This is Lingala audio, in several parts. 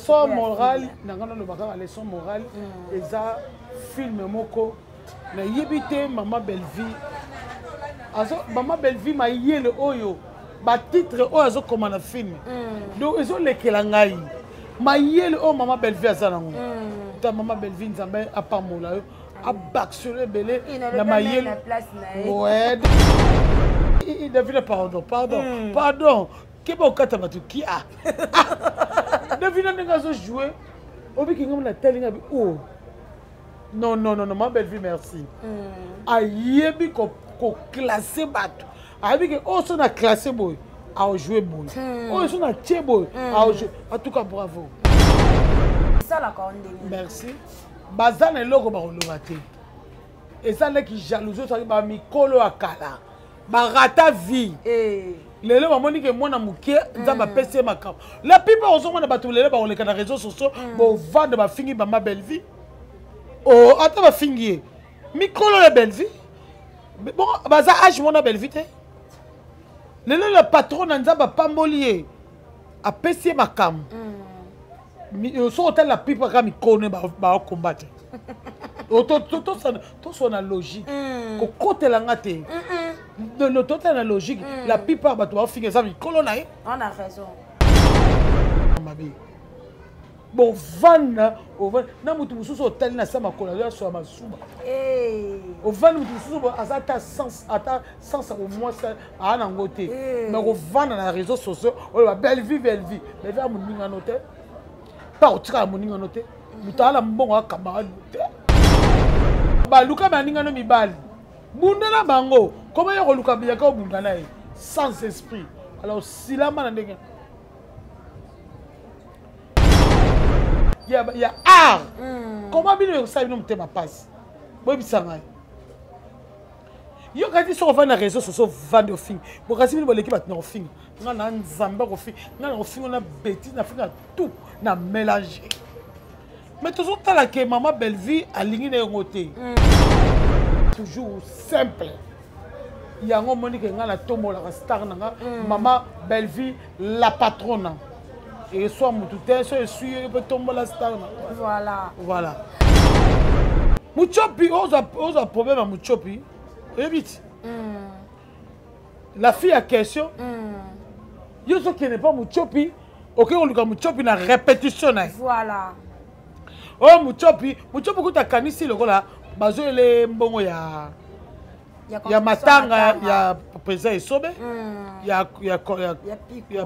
leçon morale nangana le baka leçon morale eza film moko na yebite Maman Belleville azo Maman Belleville ma yele oyo ba titre oyo azo komana film donc ezo lekela ngai ma yele o Maman Belleville azanango ta Maman Belleville nzambe apamola yo abaxole belé na ma yele ouais il devine pardon Keba okata batu ki a devine ndenge zo jouer obi ngam na telinga bi oh non Maman Belleville merci ayebi ko classer batu ayebi ke o so na classer boy a jouer boy o so na tie boy a jouer en tout cas bravo ça la condé merci bazana eloko ba oloba te eza leki jalousie so ba mikolo akala ba rata vie lelo bamoni ke mwana muke nzamba pese makao la plupart ozomona bato lelo ba oleka na réseaux sociaux bo vendre ba fingi Maman Belleville oh ata ba fingi mikolo la Belleville bon baza âge mona Belleville te lelo le patron na nzamba pambolier a pese makam so hotel la plupart ka mikone ba combattre to so na logique ko kotela ngate de l'autorité la logique la plupart bato ba finir ça mikolo na ye on a raison mabe bon vana na mutu mususu hotel na sama kola ya so masuba o vana mutu mususu azata sens au moins ça ana ngote mais ko vana na réseaux sociaux o ba Belleville a muninga note pas otika muninga note mutala mbongo camarade te ba luka baninga no mibali bundana bango comment yoko luka biyaka bundana e sans esprit alors silama na ndenge il y a art comment bino ça bino mutema passe boy bisanga yo kati so va na réseaux sociaux vendre au film bo kasi bino boleki bat na film ngana nzamba ko film ngana ko film na bêtise na film tout na mélanger mais toujours tala que Maman Belleville alingi na ngote toujours simple yango monique ngana tomo la star nanga Maman Belleville la patronne et soit mututé so suis peut tomber la star voilà Muchopi oza problème à Muchopi évite la fille a question yo so qui n'est pas Muchopi OK on lui Muchopi na répétition voilà oh Muchopi kuta kanisi lokola bazo ele mbongo ya matanga ya pesa esobe ya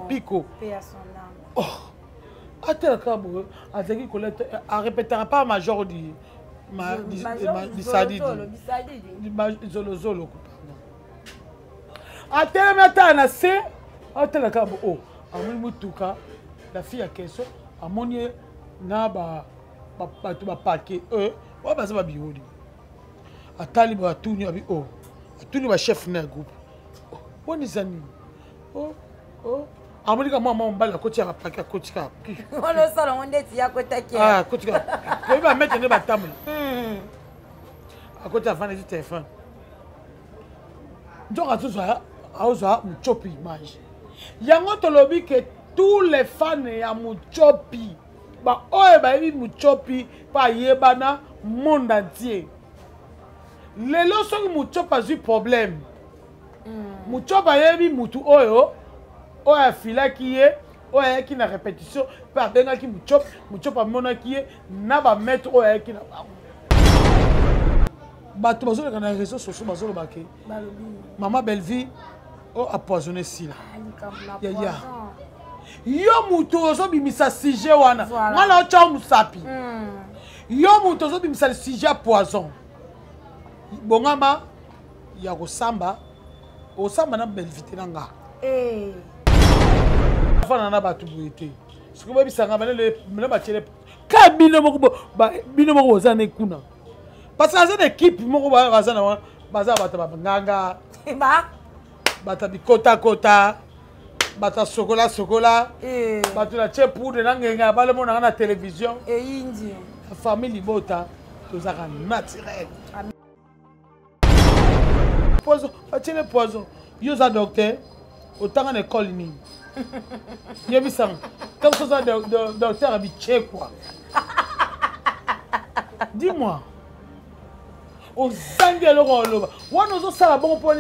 piko oh atela kabo azaki koleta a répétera pas major di sadidi zolo atela mata na se atela kabo oh amoni mutuka la fille a question amoni na ba paquet wa baza ba biodi atali ba tuni abi oh atuni ba chef na groupe boni zani oh amulika mama mbala kotia ba paquet kotika ono sala onde ti yakota ki kotika ko ba mettre ne ba table akota fana di téléphone donc atuza auza Muchopi image yango tolobi que tous les fans ya Muchopi ba oye ba yebi Muchopi pa yebana monde entier lelo soki Muchopi a eu problème Muchopi yebi mutu oyo afilaki ye oyo ayaki na répétition pe abengaki Muchopi amonaki ye na bametre oyo ayaki na bango bato bazoleka na réseaux sociaux bazolobake Maman Belleville a poisonné sila yo mutu ozobimisa sujet wana ngana ocha musapi yo mutu ozobimisa sujet poison bongama ya kosamba osamba na Belleville nanga fana na batu boyete siko babisanga banele mena bachele ka bino moko bozana ekuna parce que c'est équipe moko bazana baza bata nganga bata bikota bata sokola batu na che poudre na ngenga bale mona na télévision indi famille libota tozaka naturel poison atile poison yo za docteur autant en école ni Yebisang. Comme ça, docteur habitué, quoi. Dis-moi. Aux Zambie, alors, on l'a. On a ça, bon point,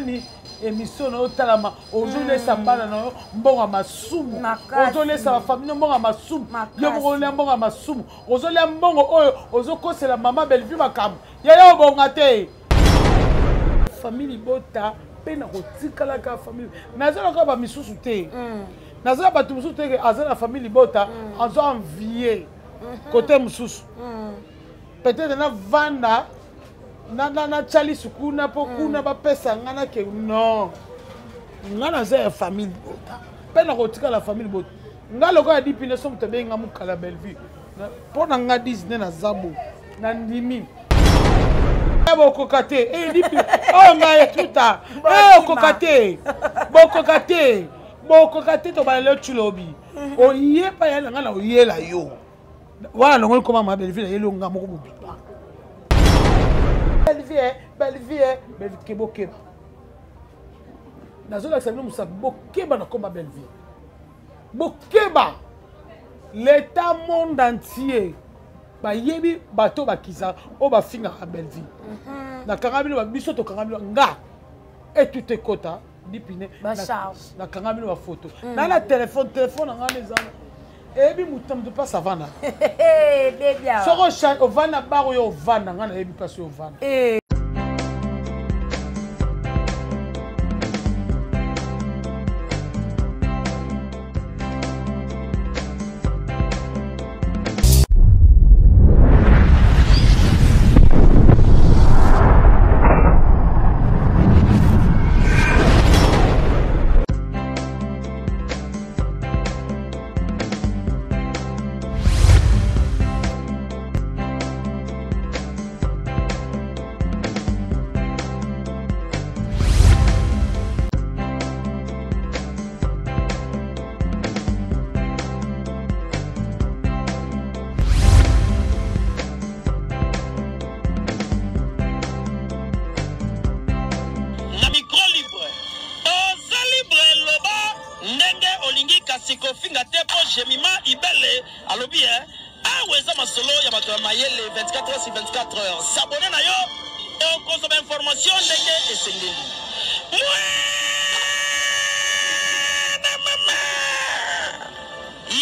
émission, on a talama. Aujourd'hui, ça parle, bon à ma soum. Aujourd'hui, ça va famille, bon à ma soum. Yomrolé, bon à ma soum. Aujourd'hui, bon, aujourd'hui, c'est la maman belle vue, ma cam. Y'a bon gâté. Famille Bota, peine à retika la famille. Nazala ka ba misusu te. Nazala ba tumusu te que azala famille Bota, en so envié. Côté mususu. Peut-être na vanda na chali sukuna po kuna ba pesa ngana ke non. Ngana za famille Bota. Peine à retika la famille Bota. Ngalo ko di pine som te be ngamu kala belle vie. Po na nga Disney na zabo. Na ndimi. Bokokate, oh nga tuta, bokokate to ba le chulobi. O yé pa ya nga na o yé la yo. Wa lo ngol koma ma belle vie yelo nga moko bobipa. Belle vie kebokeba. Nazo la sabino musa bokeba na koma belle vie. Bokeba. L'état monde entier. Ba yebi bato bakisa o ba finga ka belle vie na kangabilo ba biso to kangabilo nga et tout ekota dipine na kangabilo ba photo na la téléphone nga les ana ebi mutam de pas savana bébia soko chan ovana baro yo ovana nga na ebi pas yo ovana Kofinga tepo jemima ibele alobi aweza masolo ya bato mayele 24 heures sur 24 heures s'abonner na yo et consommer information ndenge esengeli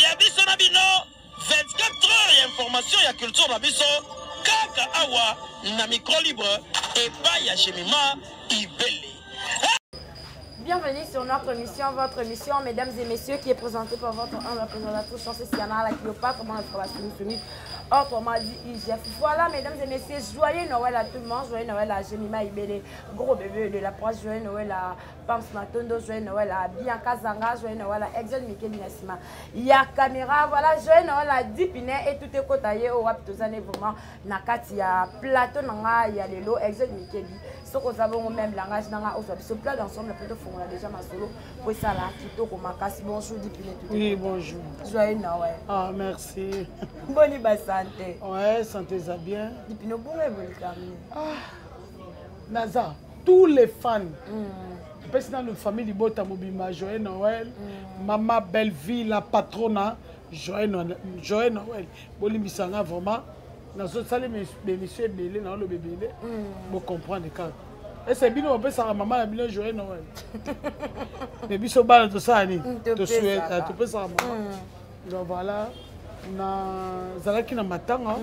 ya biso na bino 24 heures ya information ya culture na biso kaka awa na micro libre et pas ya jemima ibele. Bienvenue sur notre émission, votre émission, mesdames et messieurs, qui est présentée par votre représentatrice Chancé Siana, la Cléopâtre, comment elle travaille sur nous, autrement dit IGF. Voilà, mesdames et messieurs, joyeux Noël à tout le monde, joyeux Noël à Jemima Ibele, gros bébé de la proche, joyeux Noël à Pams Matondo, joyeux Noël à Bianca Zanga, joyeux Noël à Exel Mikel Nassima. Il y a caméra, voilà, joyeux Noël à Dipiné et tout est côté au rap, tous années vraiment, Nakati, il y a Plateau, il y a les lots, Exel Mikel. Ce que nous avons même langage, ce plat d'ensemble, plutôt on a déjà ma solo. Oui, ça là, Kito, Komakasi, bonjour, Dipiné. Oui, bonjour. Joyeux Noël. Ah, merci. Bonne santé. Ouais, santé ça bien. Dipiné, bon, ah, Naza, tous les fans. Parce que dans la famille Bota Mobima, joyeux Noël. Maman Belleville, la patronne, joyeux Noël. Bolimbisanga vraiment. Dans ce salé, mes messieurs belé, dans le bébé, vous comprenez les cas. Et c'est bien, on peut savoir maman a bien joyeux Noël. Mais biso bal tout ça, ni. Tu souhaites, tu peux savoir maman. Donc voilà, on a Zalaki na matanga,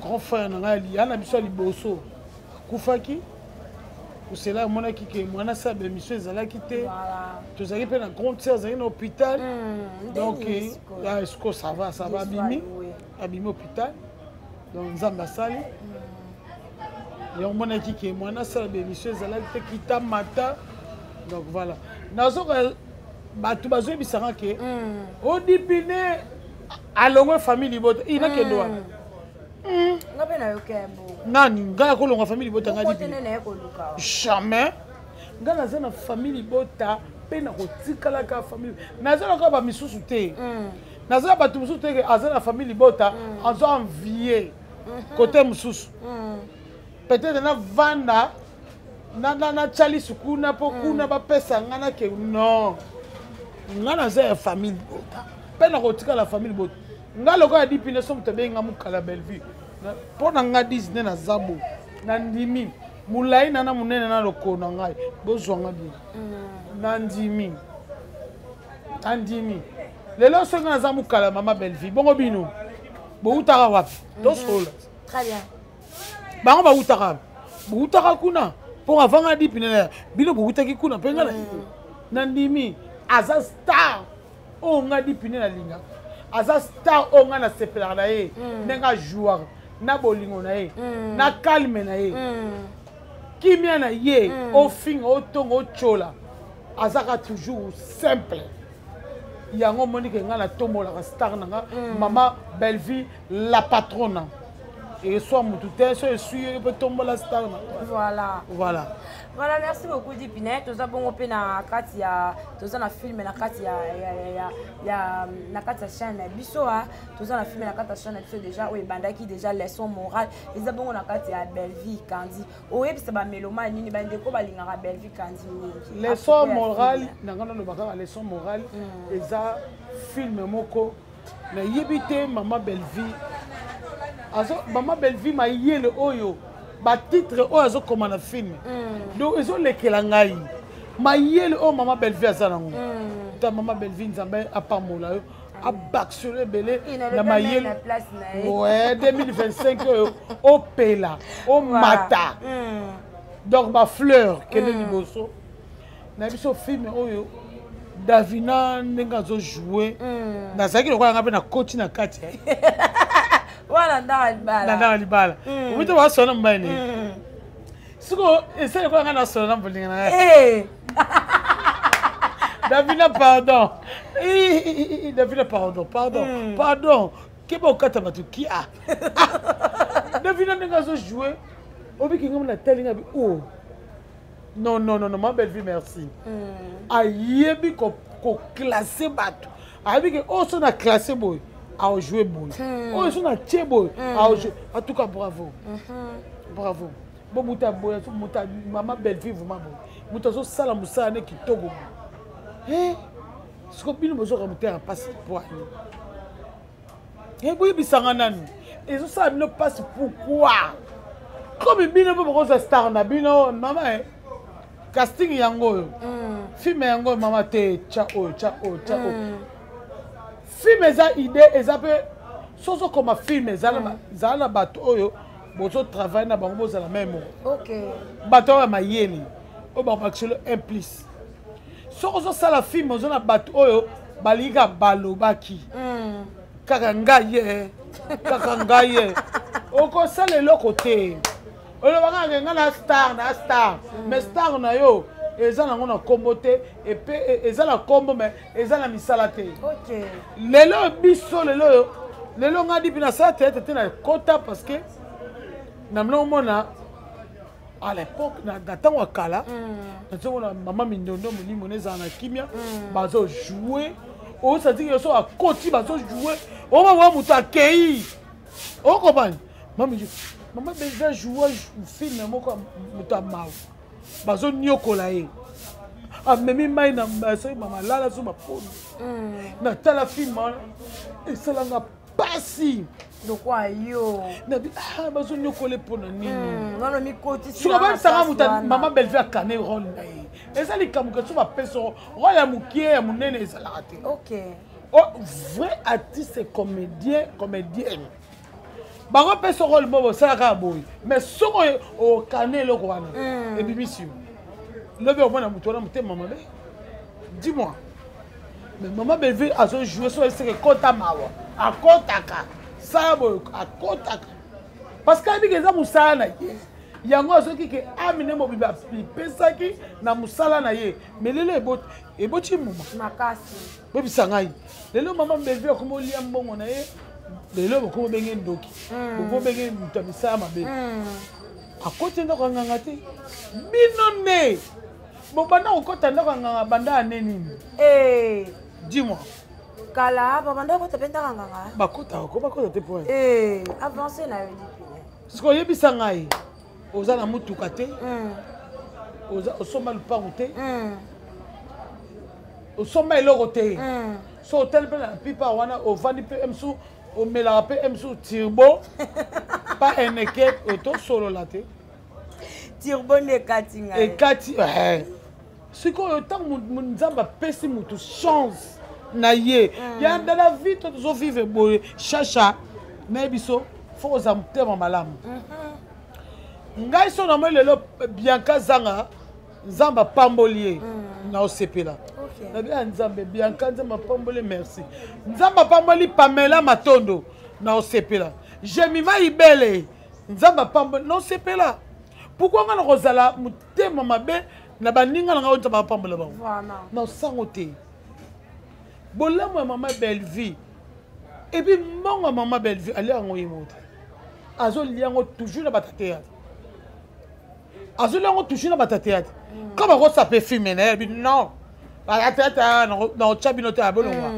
grand frère na ngali, yana biso liboso. Kufaki. C'est là mon qui que moi na sa be monsieur Zalaki te. Tu sais que na grande sœur dans l'hôpital. Donc est-ce que ça va abimi hôpital. Donc Nzamba sali. Et on m'a dit que moi na sa be monsieur Zalaki te kita mata. Donc voilà. Nazo batu bazo bisanga ke o dipine alongo famille boto ina ke doa. Ngapena yokembo. Nani ngaya kolonga famille bota ngadi. Jamais. Ngana zana famille bota pena kotikala ka famille. Nazala ka ba misusu te. Nazala ba tumusu te ke azana famille bota anzo envier côté mususu. Peut-être na vanda na chali sukuna po kuna ba pesa ngana ke non. nga naza ya famille bota mpe na kotika la famille bota nga lokola dipine so moto abenga mokala Bellevue mpo na nga disne naza bo nandimi molai na monene na lokolo na ngai bozwanga bien nandimi lelo soki naza mokala mama Bellevue bongo bino boutaka wapi tosola très bien bango boutaka kuna mpo avanga dipine bino boutaki kuna mpe nga nandimi aza star oyo nga dipine na linga aza star oyo nga nasepelaka na ye ndenge ajouaka na bolingo na ye na calme na ye kimia na ye ofinga otonga otyola azaka toujours simple yango monike nga natombolaka star na nga mama Bellevue la patronne et soit mutu te so esui peut tombola star na voilà merci beaucoup Dipine toza bongo pe na kati ya toza na film na kati ya na kati ya chaîne biso toza na film na kati ya chaîne biso déjà oyo ebandaki déjà leçon morale eza bongo na kati ya Bellevue Kandi oyebisa bameloma nini bandeko balingaka Bellevue Kandi mingi leçon morale nanga nalobaka leçon morale eza film moko nayebi te mama Bellevue mama Bellevue mayele oyo batitre oyo azokoma na film donc ezolekela ngai mayele oyo mama Bellevue aza nango ta mama Bellevue nzambe apambola yo abaksole ebele na mayele 2025 oyo opela omata donc bafleur kende liboso na biso film oyo Davina ndenge azojoue nazalaki lokola nga mpe na koti na kati Voilà, dans le bal. Vous te voyez son nom, ce que c'est quoi on a son nom pour dire. Davina, pardon. Davina, pardon. Qu'est-ce que tu as qui a? Davina n'a pas joué. Au bout qu'il a tellement oh. Non, ma Bellevue, merci. Aïe, qu'on classé bateau. Aïe, que oh, on a classé boy. A joué bon. Oh, ils sont à Tchèbo. En tout cas, bravo. Bravo. Bon, maman Bellevue, vraiment bon. Mouta so sala musala ne kitoko. Ce que bino bozo remonter à passer pour. Boy bisanga nanu. Et ça ne passe pourquoi? Comme bino bozo star na bino maman casting yango. Film yango maman te ciao. Film eza idée eza pe soso comme film eza na bato oyo bozo travail na bango boza la même OK bato ya mayeli o ba maxilo implice soso sala film ozo na bato oyo balika balobaki kaka ngaye oko sala eloko te olo banga nga na star mais star na yo eza nango na kombo te epe eza na kombo mais eza na misala te OK lelo biso lelo nga dipi na sala te na kota parce que na mna mona à l'époque na tango kala na mama mindondo molimo neza na kimia bazo jouer o ça dit que so a koti bazo jouer o ba mutu akei o comprendre maman déjà jouer film moko mutu amaw bazo nyokola ye amemi mai na so mama lala so mapono na tala film esalanga pasi lokwa yo na bi bazo nyokola pona nini ngalo mikoti si ba sanga muta mama Bellevue akane rôle na ye ezali kamuka so ba peso rôle ya mukie ya munene ezalaka te OK vrai artiste comédien bango pe so rôle bobo salaka boy mais soko o kane loko wana et bibisi lebe o mona mutu wana mutema mabe dis-moi mais maman Bellevue a joué sur ce que kota mawa akotaka sabo akotaka parce que abi keza musala na ye yango azoki ke amine mobiba pesaki na musala na ye mais lelo eboti muma makasi bebisa ngai lelo maman Bellevue akomo lia mbongo na ye lelo boko benge ndoki boko benge mutu misala mabe akoti ndoko nganga te bino ne bobanda okota ndoko nganga banda neni dis-moi kala babanda ko tapenda nganga bakota te point avancer na yo dipine siko yebisa ngai oza na mutuka te oza osomba lupango te au sommet le côté so tel la plupart wana au vandi PMSU au mela PMSU turbo pas un équipe auto solo là té turbo ne katinga et kati ce qu'on tant mon nzamba pesi mutu chance na ye ya dans la vie tout zo vivre boy chacha na biso faut za mtema malamu ngai so na mo lelo Bianca Zanga nzamba pambolier na osepela na bien nzambe Bianca nzamba pambolier merci nzamba pamboli Pamela Matondo na osepela Jemima Ibele nzamba pamboli na osepela pourquoi ngana kozala mutema mabe na baninga na ngao nzamba pambola ba na sango te bolamo mama Bellevie et puis mon maman Bellevie allez en yimote azo liango toujours na batatea azo liango toujours na batatea comme on ça peut fumer non batatea na chabinote abolonga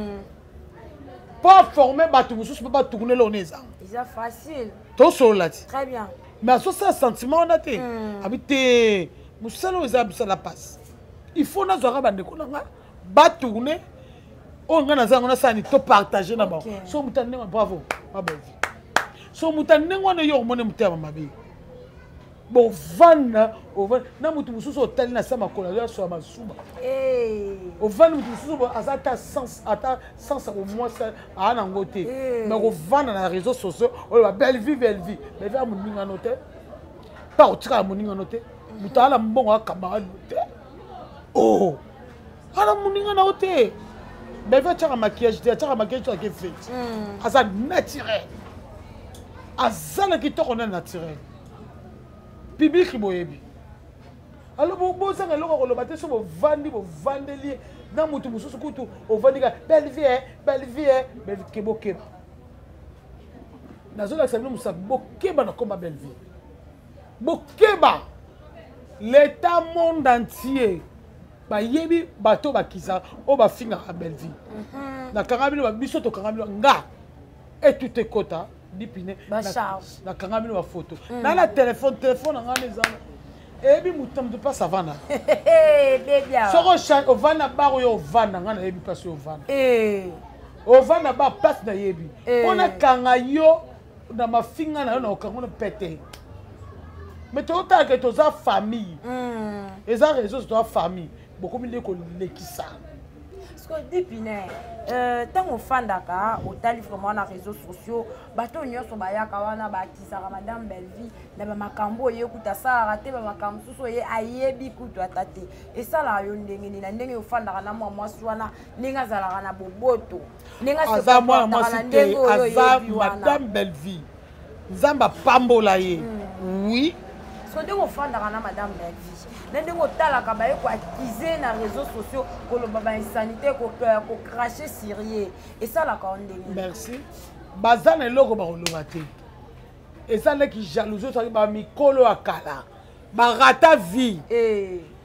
pas former batu mususu pas tourner l'oneza c'est facile to solati très bien mais ça c'est un sentiment on a té habité musalo za la passe il faut na zora bande ko nga ba tourner on nga na za ngona sani to partager na ba so mutane bravo ma belle so mutane ngona yo mone mutema mabe bon vana na mutu mususu otali na sama kola ya so masuba o vana mutu mususu azata sens ata sens au moins ça ana ngote mais o vana na réseaux sociaux o ba belle vie mais va muninga note pas o tika muninga note mutala mbongo akamba note oh ana muninga na ote mais va tira maquillage qui fait asa naturel azana ki to on naturel public boyebi alors bo sanga loko ko lobate so bo vandeli na mutu mususu kutu o vandika belle vie kebo keba nazo la sabino musa bokeba na komba belle vie bokeba l'état monde entier ba yebi bato bakisa o ba finga a belle vie na kangabino ba biso to kangabino nga et tout est kota dipine na kangabino ba photo na la téléphone na ngane zana ebi mutam de pas savana bebia soko chan o vana ba yo vana ngana ebi pas yo vana o vana ba pas na yebi ona kanga yo na mafinga na yo na okangona pété mais to ta que to za famille eza réseaux to famille beaucoup mille ko lekisa parce que dipine tant ofandaka otali vraiment na réseaux sociaux bato nyonso bayaka wana bakisaka madame Bellevie na ba makambo yekuta sala raté ba makambo suso ye ayebi kutu atate et ça la yo ndenge na ndenge ofandaka na mwasi wana ninga zalaka na boboto ninga se aza mwasi te aza madame Bellevie nzamba pambola ye oui so ndenge ofandaka na madame Bellevie ndenge otalaka baye ko accuser na réseaux sociaux ko lo baba insanité ko cracher sérieux et ça la ka ndenge merci bazana eloko ba koloba te eza leki jalousie so ba mikolo akala ba rata vie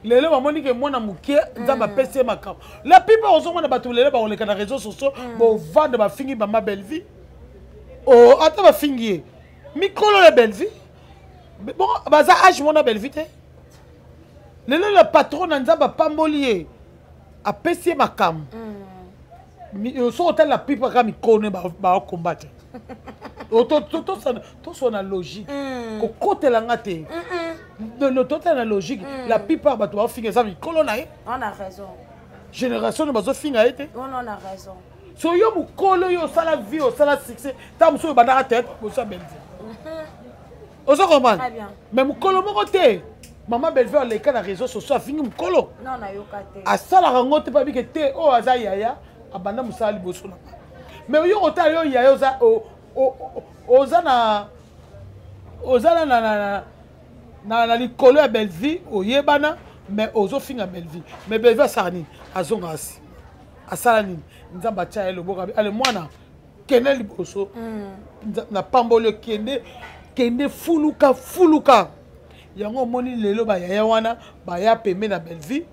lelo bamoni ke mwana mukie nzamba pese makao la plupart ozomona bato lelo ba koleka na réseaux sociaux bo vendre ba fingi ba ma Bellevie oh ata ba fingi mikolo la Bellevie bon baza âge mona Bellevie te le patron nzamba pambolier a pesi makam so hotel la pipa ka mikone ba combattre to so na logique ko kotela ngate le total na logique la pipa ba to ba finga ça mikolo na ye on a raison génération ba zo finga ete on a raison so yo mukolo yo sala vie o sala succès ta muso ba na tête ko sa belle ozo comprendre mais mukolo moko te maman Bellevie les cas na réseaux sociaux fingi mukolo non na yokate asala rango te pa bike te o aza yaya abanda musali boso na mais yo ota yo yaya oza na likolo ya Bellevie oyebana mais ozo finga Bellevie mais Bellevie asala nini azonga asi asala nini nzamba tia eloboka ale mwana kende liboso na pambolo kende fuluka yango moni lelo ba yaya wana ba ya pembe na Bellevie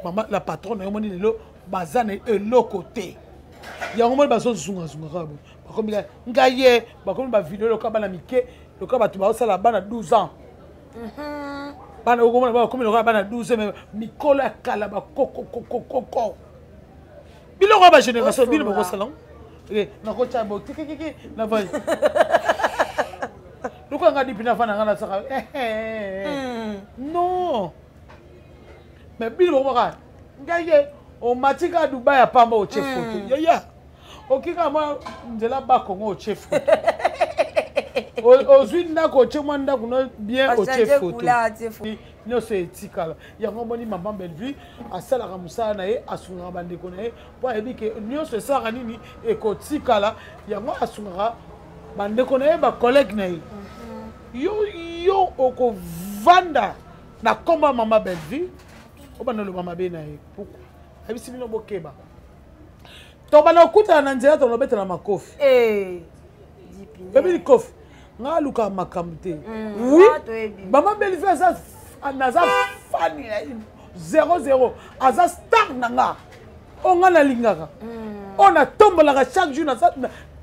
mama la patronne moni lelo bazana eloko te yango moni bazo zunga kabo bakomi ngaye bakomi ba video loka bana mike loka batu ba osala bana 12 ans bana okomona bakomi loka bana 12 mais mikolo ya kala ba koko biloko ba génération bino ba salon na ko chabo kiki na va luka ngadi pina fana ngana saka non mais biloko ba ngaye o matika Dubai ya pamba o chef photo ya okika ma nzela ba Congo o chef photo ozwi ndako che mwanda kuno bien o chef photo no se etikala yango moni maman Bellevue asalaka musala na ye asungaka bandeko na ye po ayebi ke nyonso esalaka nini ekotikala yango asungaka bandeko na ye bacollègue na ye yo okovanda na komba maman Bellevue obanda oloba mabe na ye pourquoi ayebisi bino bokeba tobana okutana na nzela tolobetela makofi ebi kofi nga luka makambo te oui maman Bellevue naza fani 0-0 aza star na nga o nga nalingaka o natombolaka chaque jour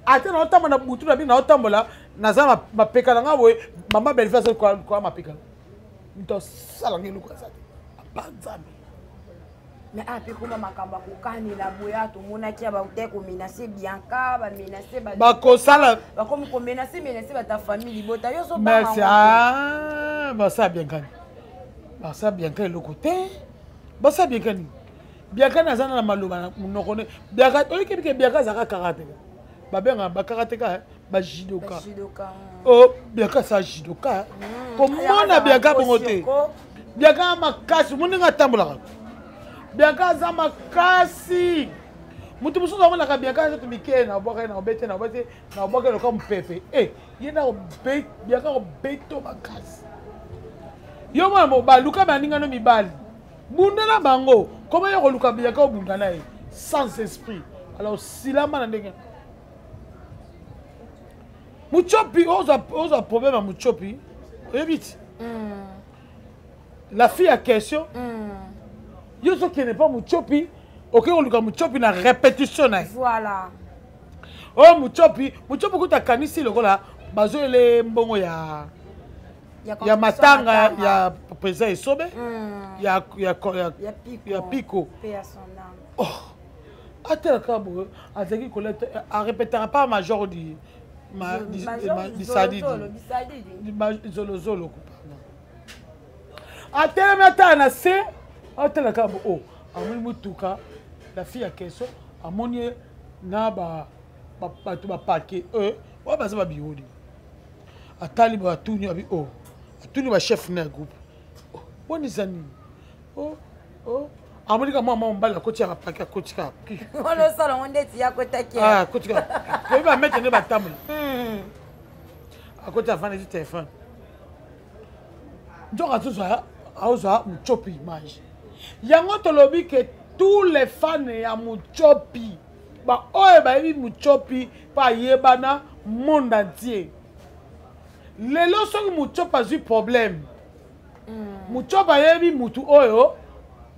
ate naotambola na butu na bino naotambola naza mapeka na nga boye maman Bellevue azali kwa mapeka ntosala nge luka aza te abanzambe mais après comment makamba kokani la boya to monaki ba uteko menacer Bianca ba menacer ba ko sala ba comme ko menacer ba ta famille libota yo so ba merci ba ça Bianca ba ça Bianca le côté ba ça Bianca na zana na maloba munoko ne Bianca to ke Bianca zaka karate ba benga ba karateka ba judoka oh Bianca sa judoka ko mona Bianca bongote Bianca makasi muninga tambola Bianca za makasi mutu mususu amonaka Bianca za tumike na boka na obete na boka le comme pepe yena obete Bianca obeto makasi yo mwana moba luka baninga no mibali bunda na bango comment yo luka Bianca obunda na ye sans esprit alors silama na ndenge Muchopi oza problème à Muchopi évite la fille a question yo so qui n'est pas Muchopi ok on luka Muchopi na répétition na voilà oh Muchopi kuta kanisi lokola bazo ele mbongo ya matanga ya président Esobe ya Pico oh atela kabo azaki collecte a répétera pas major di Sadidi Zolo atela mata na se atela kabo oh amoni mutuka la fille a question amoni na ba paquet wa baza ba biodi atali ba tuni abi oh atuni ba chef na groupe boni zani oh amoni ka mama mbala koti ya paquet koti ka ono sala onde ti ya kota ki koti ka ko ba mettre ne ba tamule akoti afana di téléphone donc atuza auza Muchopi image yango tolobi que tous les fans ya Muchopi ba oye ba yebi Muchopi pa yebana monde entier lelo soki Muchopi azwi problème Muchopi ayebi mutu oyo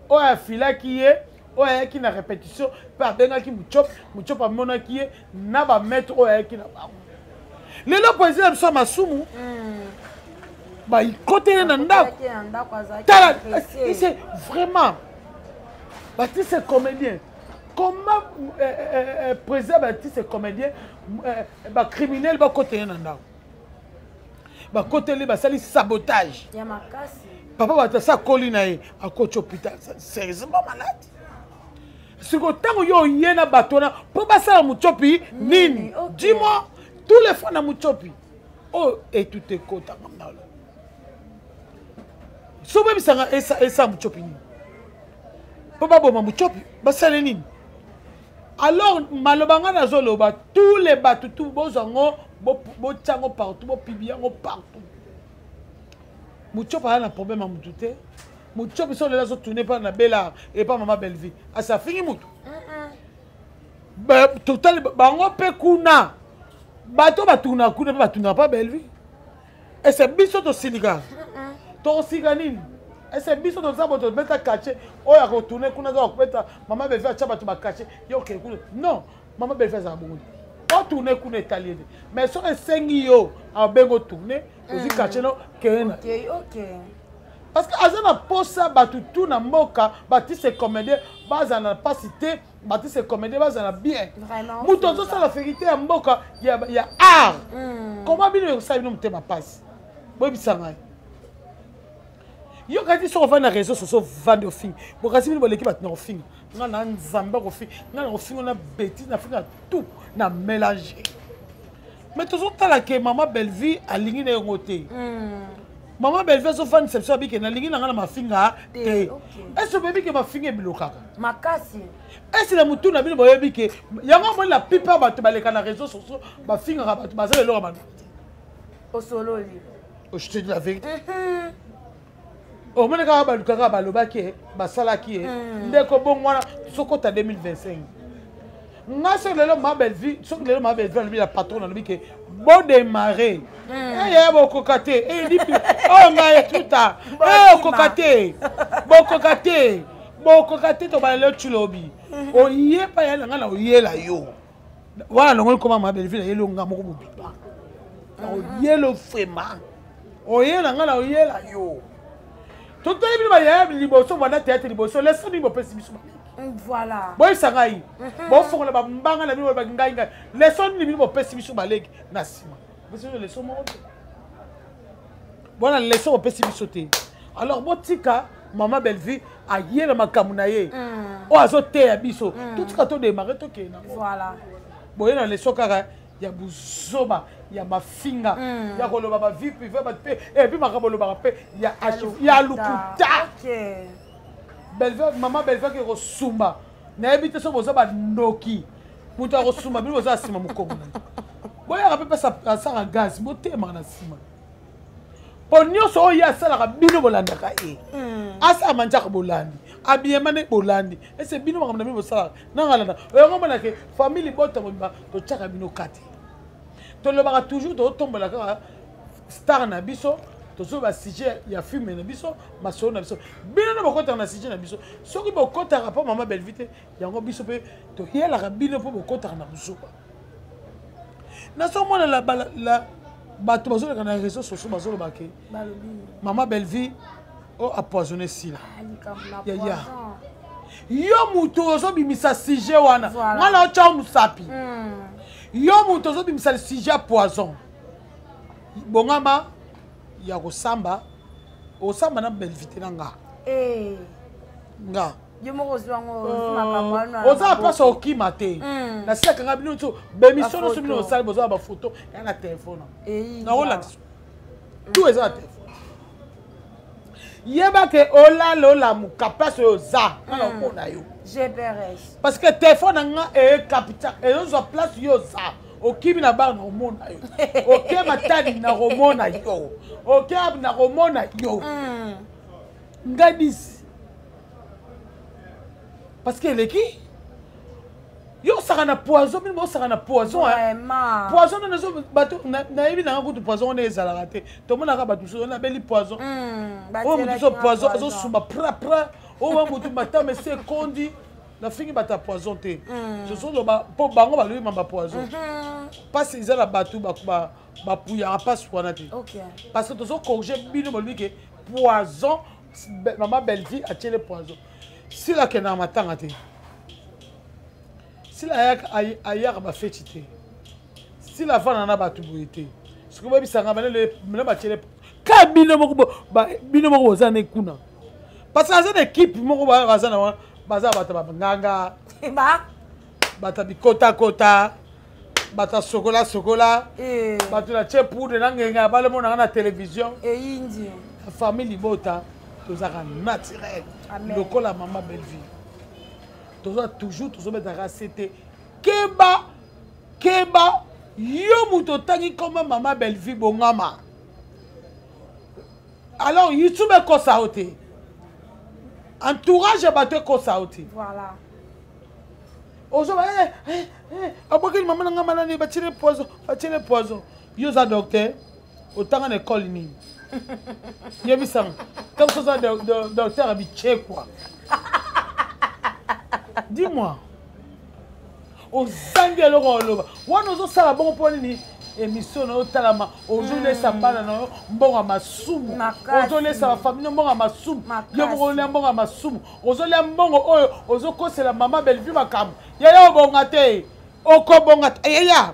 afilaki ye oyo ayaki na répétition pe abengaki Muchopi amonaki ye na bamaître oyo ayaki na bango lelo président biso masumu ikotele na ndako tala c'est vraiment Baptiste est comédien. Comment président Baptiste est comédien, criminel va côté nanda. Ba côté les basali sabotage. Papa va ça colline à coach hôpital. Sérieusement malade. Ce que tant yo yena batona pour passer à Muchopi nini. Dis-moi tous les fois na Muchopi. Oh et tout est kota mandalo. So même ça esa Muchopi. Papa boma Muchopi basale nini. Alors malobanga na zoloba tous les bateaux tout bozango bo tsango partout bo pibiango partout. Muchopi a un problème à Mututé. Muchopi sont là tourner par na Bella et pas maman Bellevue. Ah ça fini mutu. Total bango pe kuna. Bato batuna kuna batuna pas Bellevue. Et c'est biso to siliga. To siganini. Et c'est biso to ça boto beta caché. Oh ya retourner kuna za okpeta maman Bellevue a chaba to ba caché. Yo ke kuna. Non, maman Bellevue za bongo. O tourner kuna italien. Mais so esengi yo a bengo tourner, ozi caché no kena. OK. parce que azana posa batu tout na mboka bati se comédie bazana pas cité bati se comédie bazana bien Vraiment. Muto ça la vérité ya mboka ya art. Comment bino ça bino mutema passe. Boy bisanga. Yo kati so va na réseaux sociaux vendre film. Bo kasi bino boleki bat na film. Nga na nzamba ko film. Nga na film na bêtise na film tout na mélanger. Mais toujours tala que maman Bellevie a ligné na ngoté. Maman Bellevie so fan sepso bi ke na ligné na ma finga te. Est-ce que que ma finga bilokaka? Makasi. Est-ce la mutu na bino boyebi ke yango mo la plupart bato baleka na réseaux sociaux ba finga bato bazale lo ba. Au solo li. Je te dis la vérité. Oh, mon gars, le caraba, le baquet, Basalaki, Ndeko Bongwana, Sokota 2025. Nga sur le ma belle vie, sur le ma belle vie, la patronne, elle dit que bon démarrer. Eh, ya boko kate, eh, dit oh, nga tout à, eh, kokate, boko kate, to ba le chulobi. O yé pa ya nga na o yé la yo. Voilà, non comment ma belle vie, la yelo nga moko bobiba. O yelo frema. O yé la nga na o yé la yo. Tout le monde a dit liboso wana théâtre liboso laisse nous pesi biso. Voilà. Boy sangai. Bo fongo la mbanga na bino ba ngai ngai. Laisse nous pesi biso baleki na sima. Biso laisse mo. Bona laisse mo pesi biso te. Alors botika maman Bellevie a yé na makamuna ye. O azote ya biso. Tout ka to démarrer to ke na. Voilà. Boye na laisse kaka ya buzoba ya mafinga ya koloba ba vie privée ba pe et puis makabolo ba pe ya ya lukuta. OK. Bellevie maman Bellevie ke rosumba na ebite so boza ba ndoki muta rosumba bi boza sima mukongo boya ka pe sa sa gaz motema na sima ponyo so ya sala ka bino bolanda ka asa manja ka bolandi abiyemane bolandi ese bino makamna bino sala na ngalanda oyo ngomana ke family bota bomba to chaka bino kati to le baka toujours to tombe la ka star na biso to so ba sujet ya film na biso maso na biso bino na bokota na sujet na biso soki bokota rapport maman Bellevie yango biso pe to yela ka bino po bokota na busupa na so mona la bato bazo na réseaux sociaux bazo lo baké maman Bellevie o empoisonné sila ya yo muto ozo bimisa sujet wana ngala o cha musapi yo muto ozo bimisa sujet poison bongama ya kosamba osamba na Bellevie na nga nga yo mo kozwango makamwana oza pasa okima te na seka nga bino to bemission no bino osali boza ba photo ya na téléphone na ola tout eza téléphone yeba ke ola lola mukapasa oza na okona yo GPRS parce que téléphone nga e capital et on soit place yo za okimi na bar na omona yo oke matani na romona yo oke na romona yo ngadis parce que les qui yo saka na poison mais mo saka na poison vraiment poison na zo bato na yebi na ko poison on ezala raté to mona ka bato so na beli poison o mo so poison zo suma pra o wa mo tu mata mais c'est condi la fingi bata poison te je so ba po bango ba lui mamba poison parce ils la bato ba pouya pas wana te OK parce que to so corriger bino mo lui que poison maman Bellevie a tiré poison si la kena matanga te si la ayak ba feti te si la fana na batu boyete ce que ba bisanga le ba tiré ka bino moko ba bino moko za ne kuna parce que ça équipe moko ba za na baza bata ba nganga bata bikota bata sokola batu na che poudre na ngenga ba le mona na télévision indi la famille bota tozaka naturel lokola maman Bellevie toza toujours tozobetaka sete keba yo muto tangi comme maman Bellevie bongama alors YouTube kosa ote entourage bato kosa ote voilà ozo ba aboki maman ngama nani ba tire poison yo za docteur otanga na école ni Yebisang, comme ça, docteur habitué quoi. Dis-moi. Au Zangelo Roloba. On nous a ça bon point ni. émission na otalama ozolesa bana na yo mbongo masumu ozolesa ba famille mbongo masumu yo moko mbongo masumu ozolia mbongo oyo ozokosela mama Bellevue makambo yaya obonga te okobonga te yaya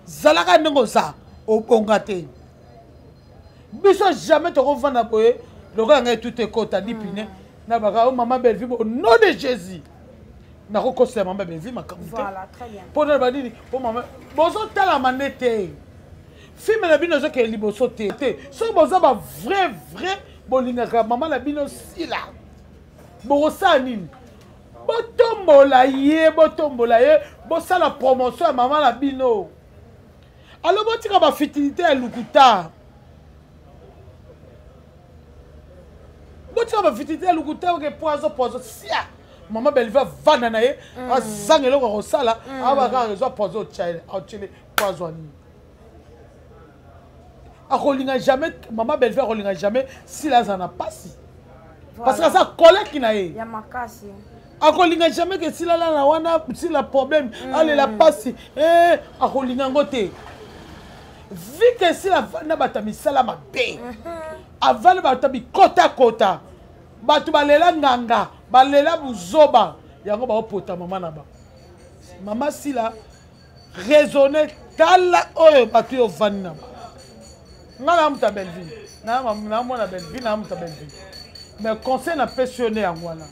zalaka ndongo za obonga te biso jamais tokovanda boye lokola ngai tout ekota dipine na baka mama Bellevue au nom de Jésus nako kosela mama Bellevue makambo te voilà très bien pour na badini pour mama bozo tala manete film na bino zo ke liboso te so bozo ba vrai bolingaka mama na bino sila bokosa nini botombola ye bosala promotion ya mama na bino alo botika ba futilité ya lukuta botika ba futilité ya lukuta ke poison sia mama Bellevue vanda na ye azanga eloko kosala abaka rezo poison chile poison nini akolinga jamais mama Bellevue akolinga jamais sila azana pasi parce que ça collègue na ye ya makasi akolinga jamais que sila la wana sila problème allez la passe akolinga ngote vu que sila vanda batami sala mabe avant batami kota batu balela nganga balela buzoba yango ba opota mama na ba mama sila raisonner tala oyo batu yo vanna ngala muta Bellevue na mona Bellevue na muta Bellevue mais conseil na passionné yango na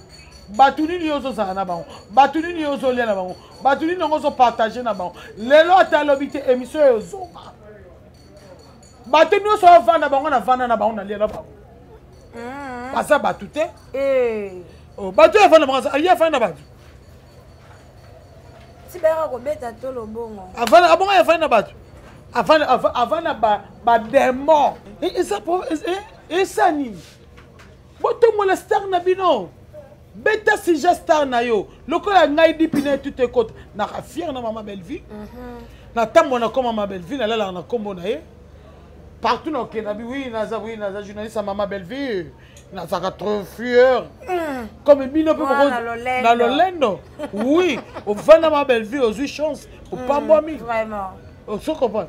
batu nini yozo za na bango batu nini yozo lia na bango batu nini ngozo partager na bango lelo atalobite émission yozo batu nini so vanda bango na vanda na bango na lia na bango pasa batu te oh batu ya vanda bango ya vanda batu si bera ko beta to lobongo avana abongo ya vanda batu avana ba démon et ça et ça nini boto mo la star na bino beta si star na yo lokola ngai dipine tout écoute na fier na mama Bellevue na tambo na comme mama Bellevue na la na kombo na ye partout na Kenya oui naza journaliste mama Bellevue na ça 80 heures comme bino pe na lolendo oui au vana mama Bellevue aux chance au pambo mi vraiment au so comprendre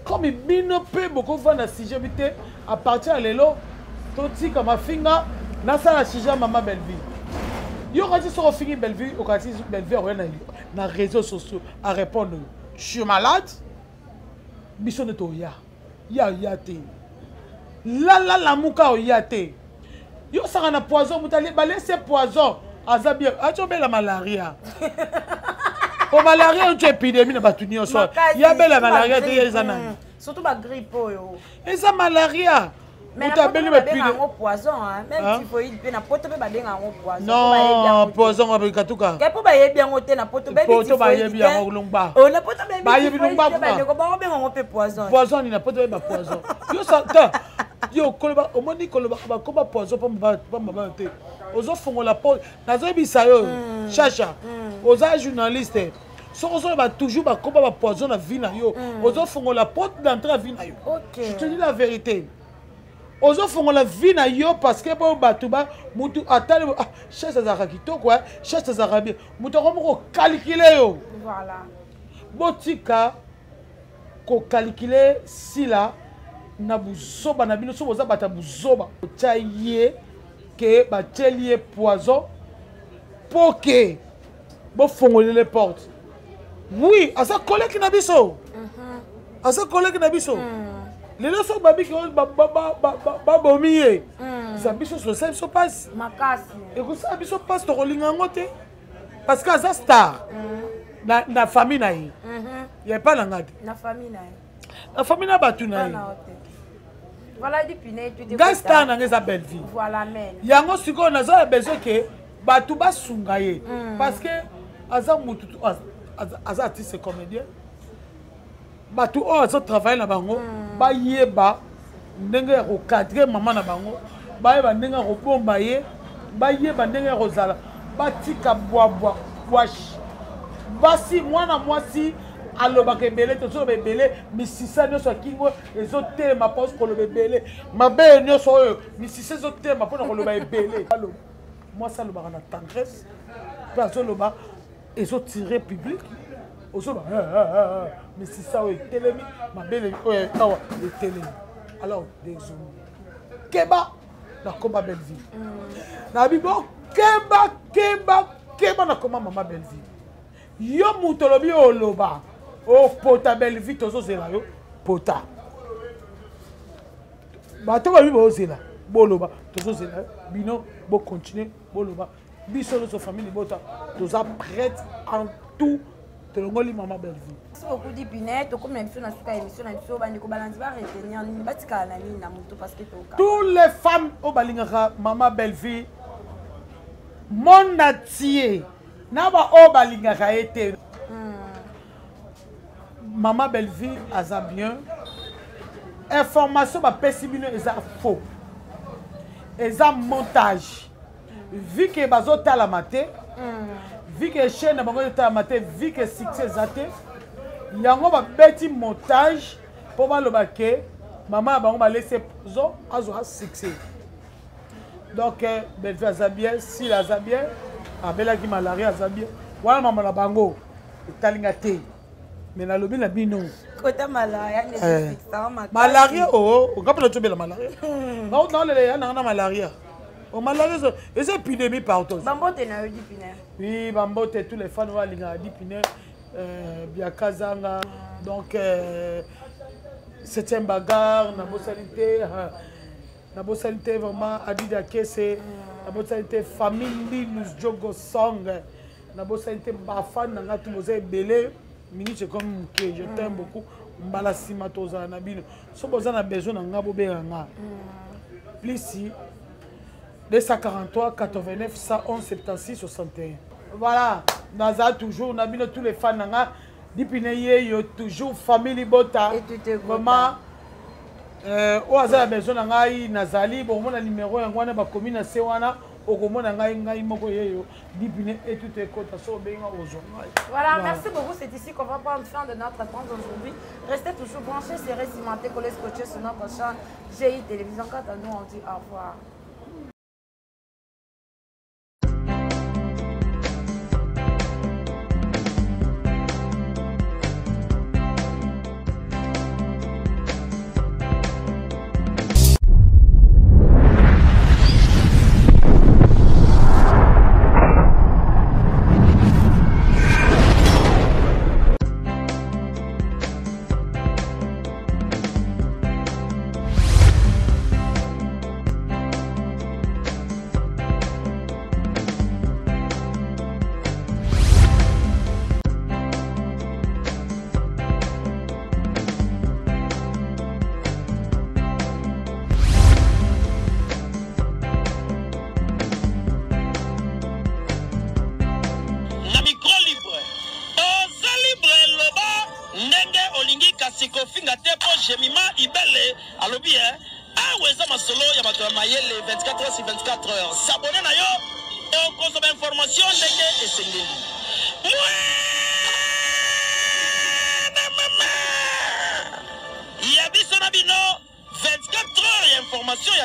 comme bino pe beaucoup vana si j'habite à partir de lelo toti comme finga na ça la chija mama Bellevue yo quand tu sors fini Bellevue au quartier Bellevue on na réseaux sociaux à répondre je suis malade biso ne to ya te la muka o ya te yo sara na poison mutali ba laisser poison azabia acho bela malaria o malaria tu épidémie na batuni so ya bela malaria te ya zanani surtout ba grippe yo eza malaria mais la poison même typhoïde pe na poto pe ba benga ngo poison non poison ba katuka ke po ba yebi ngo te na poto be poto ba yebi ngo lungba o na poto be ba yebi lungba ba ko ba benga ngo pe poison ni na poto ba poison yo santa yo koloba omoni koloba ba ko ba poison pa ba te ozo fongola po nazo bisa yo chacha oza journaliste so ozo ba toujours ba ko ba poison na vie na yo ozo fongola porte d'entrée à vie na yo je te dis la vérité ozo fongola vie na yo parce que bo batuba mutu atali chasse za kitoko chasse za rabie mutu ko calculer yo voilà botika ko calculer sila na buzoba na bino so boza bata buzoba chaye que ba telie poison pour que bo fongoler les portes oui asa collègue na biso asa collègue na biso les leçons babi qui ba bomiye ça biso so ça so passe makasi et que ça biso passe to rolinga ngote parce que asa star na famille na yi y a pas la ngade na famille na la famille na batu na yi voilà depuis né tout est star na ngeza Bellevue voilà men yango siko na za besoin que batu ba sunga ye parce que asa mutu asa artiste comédien batu o azo travailler na bango ba yeba ndenge ya ko cadrer mama na bango ba yeba ndenge ya ko bomba ye ba yeba ndenge ya ko zala ba tika boa wash basi mwana mwasi aloba ke belé to so belé misisa nyo so kingo ezo tema pause ko lo belé mabe nyo so misisa zo tema pona ko lo ba belé alo moi ça lo ba na tendresse parce que lo ba ezo tirer public osoba mais c'est ça oui telemi ma belle ouais awa le telemi alors désolé keba na koma belle vie na bibo keba na koma mama belle vie yo mutolobi oloba o pota belle vie tozo zela yo pota bato ba bibo zela boloba tozo zela bino bo continuer boloba biso notre famille bota toza prête en tout te longoli mama belle vie. Merci beaucoup Dipinet, to comme émission na suka émission na biso bandi ko balandi ba retenir ni batika na ni na moto parce que to ka. Tous les femmes au balingaka mama belle vie mon entier na ba o balingaka été mama belle vie aza bien information ba pesibino eza faux eza montage vu que bazo tala maté vu que chaîne bango tala maté vu que succès zaté yango ba beti montage pour baloba ke maman bango ba laisser zo azo succès donc belle vie aza bien si la aza bien abela ki malaria aza bien wala maman na bango talinga te mais na lobi na bino kota malaria ne fixa ma malaria on kapela to bela malaria ba on le ya na malaria o malaria c'est épidémie partout bambote na yo Dipinet oui bambote tous les fans wa linga Dipinet biakazanga donc septième bagarre na bosalité vraiment Adida Kese na bosalité famille nous jogo song na bosalité ba fan na ngatu boze belé minute comme que je t'aime beaucoup mbala sima toza na bino so boza na besoin na ngabo benga plus si 243 89 111 76 61 voilà naza toujours na bino tous les fans nga Dipinet yo toujours famille bota vraiment o aza besoin na ngai nazali bon mona numéro yango wana ba commune se wana okomona ngai moko yeyo Dipinet et tout est côté so benga ozonga. Voilà, merci beaucoup, c'est ici qu'on va prendre fin de notre réponse aujourd'hui. Restez toujours branchés, serrés, cimentés, collés, scotchés sur notre chaîne GI Télévision. Quant à nous, on dit au revoir. Kofinga tepo jemima ibele alobi aweza masolo ya bato ya mayele 24 heures sur 24 heures s'abonner na yo et on consomme information ndenge esengeli.